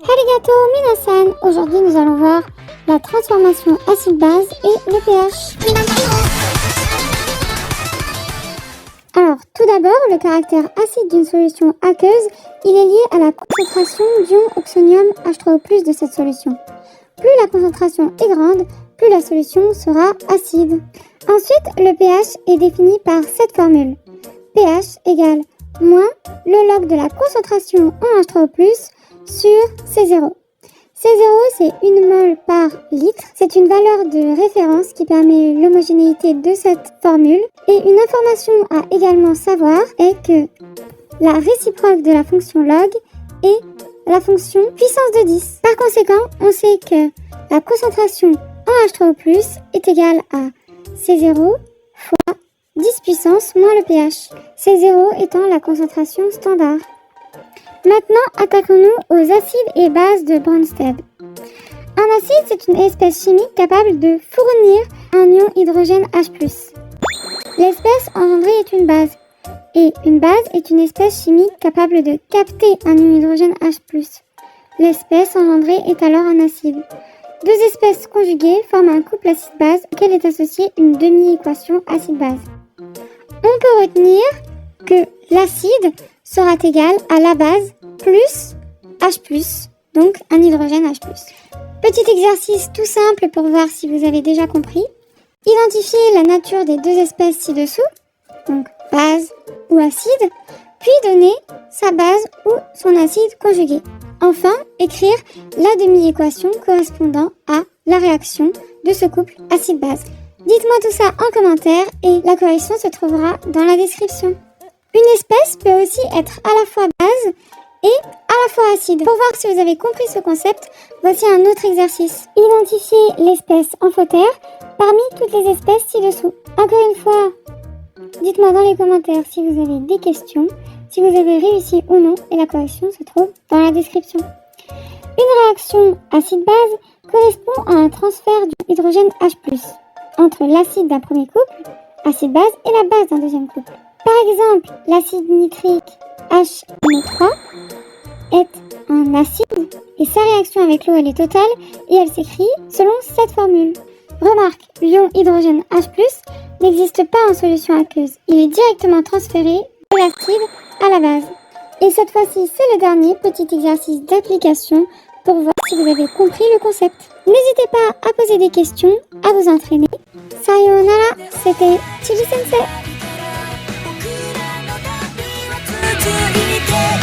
Arigato minasan! Aujourd'hui nous allons voir la transformation acide-base et le pH. Alors, tout d'abord, le caractère acide d'une solution aqueuse, il est lié à la concentration d'ion oxonium H3O+ de cette solution. Plus la concentration est grande, plus la solution sera acide. Ensuite, le pH est défini par cette formule. pH égale moins le log de la concentration en H3O+ sur C0. C0, c'est 1 mol par litre. C'est une valeur de référence qui permet l'homogénéité de cette formule. Et une information à également savoir est que la réciproque de la fonction log est la fonction puissance de 10. Par conséquent, on sait que la concentration en H3O+ est égale à C0 fois 10 puissance moins le pH. C0 étant la concentration standard. Maintenant, attaquons-nous aux acides et bases de Bronsted. Un acide, c'est une espèce chimique capable de fournir un ion hydrogène H+. L'espèce engendrée est une base. Et une base est une espèce chimique capable de capter un ion hydrogène H+. L'espèce engendrée est alors un acide. Deux espèces conjuguées forment un couple acide-base auquel est associée une demi-équation acide-base. On peut retenir que l'acide sera égal à la base plus H+, donc un hydrogène H+. Petit exercice tout simple pour voir si vous avez déjà compris. Identifier la nature des deux espèces ci-dessous, donc base ou acide, puis donner sa base ou son acide conjugué. Enfin, écrire la demi-équation correspondant à la réaction de ce couple acide-base. Dites-moi tout ça en commentaire et la correction se trouvera dans la description. Une espèce peut aussi être à la fois base et à la fois acide. Pour voir si vous avez compris ce concept, voici un autre exercice. Identifiez l'espèce amphotère parmi toutes les espèces ci-dessous. Encore une fois, dites-moi dans les commentaires si vous avez des questions, si vous avez réussi ou non, et la correction se trouve dans la description. Une réaction acide-base correspond à un transfert d'hydrogène H+, entre l'acide d'un premier couple, acide-base, et la base d'un deuxième couple. Par exemple, l'acide nitrique HNO3 est un acide et sa réaction avec l'eau elle est totale et elle s'écrit selon cette formule. Remarque, l'ion hydrogène H+, n'existe pas en solution aqueuse. Il est directement transféré de l'acide à la base. Et cette fois-ci, c'est le dernier petit exercice d'application pour voir si vous avez compris le concept. N'hésitez pas à poser des questions, à vous entraîner. Sayonara, c'était Chili Sensei. ついて